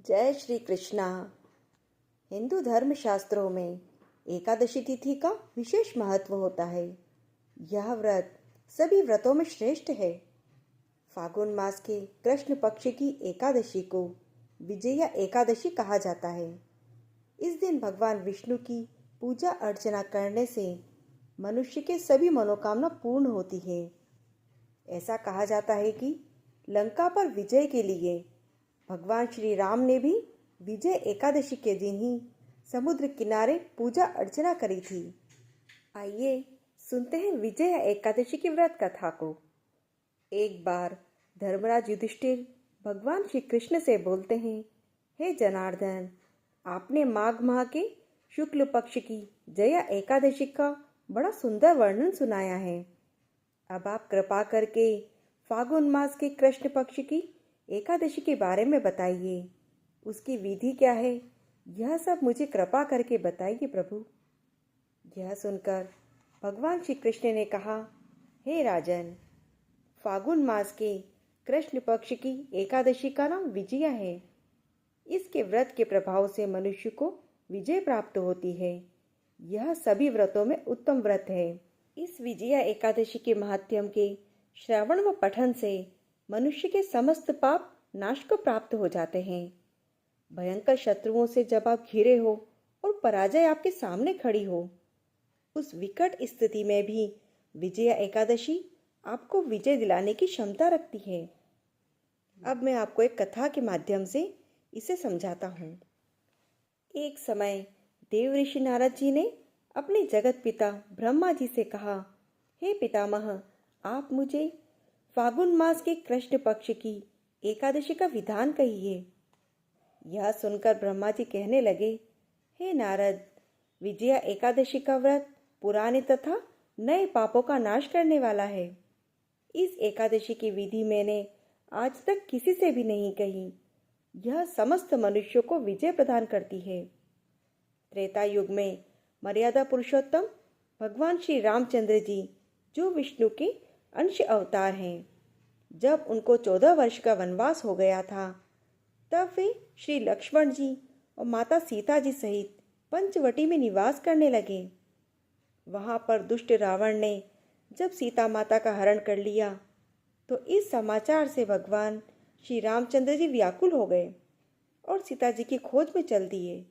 जय श्री कृष्णा। हिंदू धर्म शास्त्रों में एकादशी तिथि का विशेष महत्व होता है। यह व्रत सभी व्रतों में श्रेष्ठ है। फागुन मास के कृष्ण पक्ष की एकादशी को विजया एकादशी कहा जाता है। इस दिन भगवान विष्णु की पूजा अर्चना करने से मनुष्य के सभी मनोकामना पूर्ण होती है। ऐसा कहा जाता है कि लंका पर विजय के लिए भगवान श्री राम ने भी विजय एकादशी के दिन ही समुद्र किनारे पूजा अर्चना करी थी। आइए सुनते हैं विजय एकादशी की व्रत कथा को। एक बार धर्मराज युधिष्ठिर भगवान श्री कृष्ण से बोलते हैं, हे जनार्दन, आपने माघ माह के शुक्ल पक्ष की जया एकादशी का बड़ा सुंदर वर्णन सुनाया है। अब आप कृपा करके फागुन मास के कृष्ण पक्ष की एकादशी के बारे में बताइए। उसकी विधि क्या है, यह सब मुझे कृपा करके बताइए प्रभु। यह सुनकर भगवान श्री कृष्ण ने कहा, हे राजन, फागुन मास के कृष्ण पक्ष की एकादशी का नाम विजया है। इसके व्रत के प्रभाव से मनुष्य को विजय प्राप्त होती है। यह सभी व्रतों में उत्तम व्रत है। इस विजया एकादशी के महात्म्य के श्रवण व पठन से मनुष्य के समस्त पाप नाश को प्राप्त हो जाते हैं। भयंकर शत्रुओं से जब आप घिरे हो और पराजय आपके सामने खड़ी हो, उस विकट स्थिति में भी विजया एकादशी आपको विजय दिलाने की क्षमता रखती है। अब मैं आपको एक कथा के माध्यम से इसे समझाता हूँ। एक समय देव ऋषि नारद जी ने अपने जगत पिता ब्रह्मा जी से कहा, हे पितामह, आप मुझे फागुन मास के कृष्ण पक्ष की एकादशी का विधान कहिए। यह सुनकर ब्रह्मा जी कहने लगे, हे नारद, विजया एकादशी का व्रत पुराने तथा नए पापों का नाश करने वाला है। इस एकादशी की विधि मैंने आज तक किसी से भी नहीं कही। यह समस्त मनुष्यों को विजय प्रदान करती है। त्रेता युग में मर्यादा पुरुषोत्तम भगवान श्री रामचंद्र जी, जो विष्णु के अंश अवतार हैं, जब उनको 14 वर्ष का वनवास हो गया था, तब वे श्री लक्ष्मण जी और माता सीता जी सहित पंचवटी में निवास करने लगे। वहां पर दुष्ट रावण ने जब सीता माता का हरण कर लिया, तो इस समाचार से भगवान श्री रामचंद्र जी व्याकुल हो गए और सीता जी की खोज में चल दिए।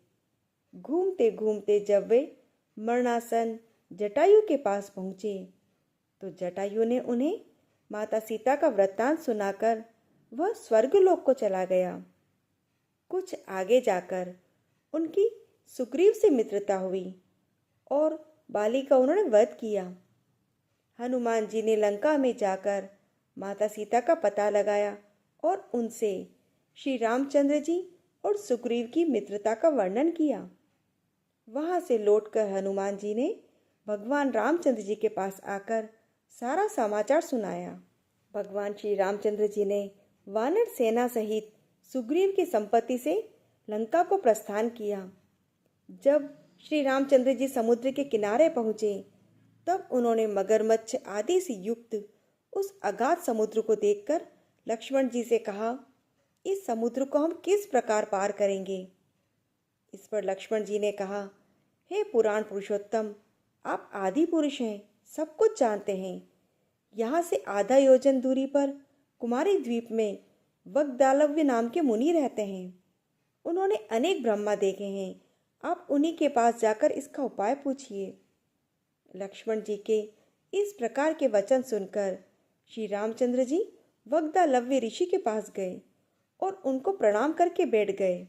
घूमते घूमते जब वे मरणासन जटायु के पास पहुंचे, तो जटायु ने उन्हें माता सीता का वृत्तांत सुनाकर वह स्वर्गलोक को चला गया। कुछ आगे जाकर उनकी सुग्रीव से मित्रता हुई और बाली का उन्होंने वध किया। हनुमान जी ने लंका में जाकर माता सीता का पता लगाया और उनसे श्री रामचंद्र जी और सुग्रीव की मित्रता का वर्णन किया। वहां से लौटकर हनुमान जी ने भगवान रामचंद्र जी के पास आकर सारा समाचार सुनाया। भगवान श्री रामचंद्र जी ने वानर सेना सहित सुग्रीव की संपत्ति से लंका को प्रस्थान किया। जब श्री रामचंद्र जी समुद्र के किनारे पहुंचे, तब उन्होंने मगरमच्छ आदि से युक्त उस अगाध समुद्र को देखकर लक्ष्मण जी से कहा, इस समुद्र को हम किस प्रकार पार करेंगे। इस पर लक्ष्मण जी ने कहा, हे पुराण पुरुषोत्तम, आप आदि पुरुष हैं, सब कुछ जानते हैं। यहाँ से आधा योजन दूरी पर कुमारी द्वीप में वगदालव्य नाम के मुनि रहते हैं। उन्होंने अनेक ब्रह्मा देखे हैं। आप उन्हीं के पास जाकर इसका उपाय पूछिए। लक्ष्मण जी के इस प्रकार के वचन सुनकर श्री रामचंद्र जी वगदालव्य ऋषि के पास गए और उनको प्रणाम करके बैठ गए।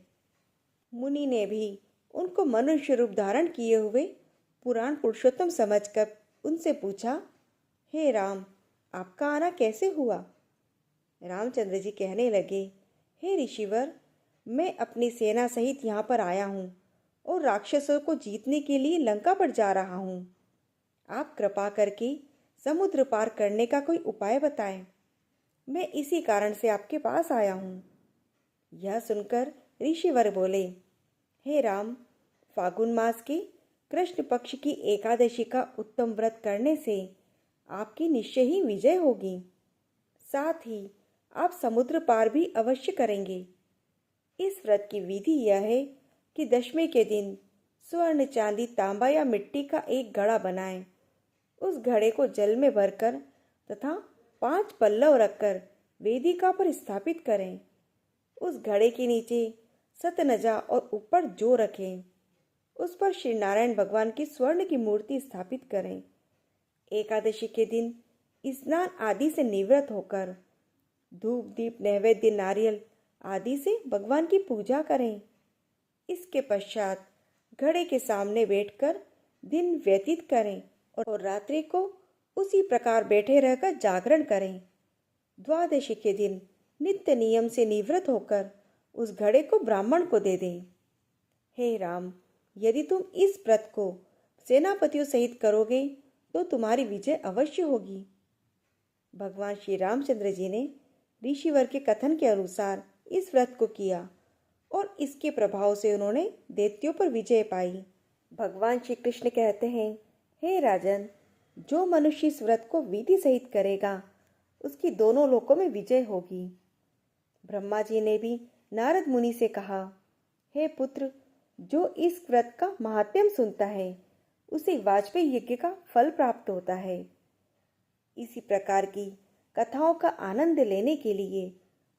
मुनि ने भी उनको मनुष्य रूप धारण किए हुए पुराण पुरुषोत्तम समझकर उनसे पूछा, हे राम, आपका आना कैसे हुआ। रामचंद्र जी कहने लगे, हे ऋषिवर, मैं अपनी सेना सहित यहाँ पर आया हूँ और राक्षसों को जीतने के लिए लंका पर जा रहा हूँ। आप कृपा करके समुद्र पार करने का कोई उपाय बताएं। मैं इसी कारण से आपके पास आया हूँ। यह सुनकर ऋषिवर बोले, हे राम, फागुन मास के कृष्ण पक्ष की एकादशी का उत्तम व्रत करने से आपकी निश्चय ही विजय होगी। साथ ही आप समुद्र पार भी अवश्य करेंगे। इस व्रत की विधि यह है कि दशमी के दिन स्वर्ण, चांदी, तांबा या मिट्टी का एक घड़ा बनाएं। उस घड़े को जल में भरकर तथा 5 पल्लव रखकर वेदिका पर स्थापित करें। उस घड़े के नीचे सतनजा और ऊपर जौ रखें। उस पर श्री नारायण भगवान की स्वर्ण की मूर्ति स्थापित करें। एकादशी के दिन स्नान आदि से निवृत्त होकर धूप, दीप, नैवेद्य, नारियल आदि से भगवान की पूजा करें। इसके पश्चात घड़े के सामने बैठकर दिन व्यतीत करें और रात्रि को उसी प्रकार बैठे रहकर जागरण करें। द्वादशी के दिन नित्य नियम से निवृत्त होकर उस घड़े को ब्राह्मण को दे दें। हे राम, यदि तुम इस व्रत को सेनापतियों सहित करोगे तो तुम्हारी विजय अवश्य होगी। भगवान श्री रामचंद्र जी ने ऋषिवर के कथन के अनुसार इस व्रत को किया और इसके प्रभाव से उन्होंने दैत्यों पर विजय पाई। भगवान श्री कृष्ण कहते हैं, हे राजन, जो मनुष्य इस व्रत को विधि सहित करेगा उसकी दोनों लोकों में विजय होगी। ब्रह्मा जी ने भी नारद मुनि से कहा, हे पुत्र, जो इस व्रत का महात्म्य सुनता है उसे वाजपेयी यज्ञ का फल प्राप्त होता है। इसी प्रकार की कथाओं का आनंद लेने के लिए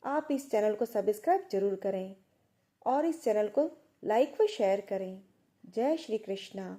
आप इस चैनल को सब्सक्राइब जरूर करें और इस चैनल को लाइक व शेयर करें। जय श्री कृष्णा।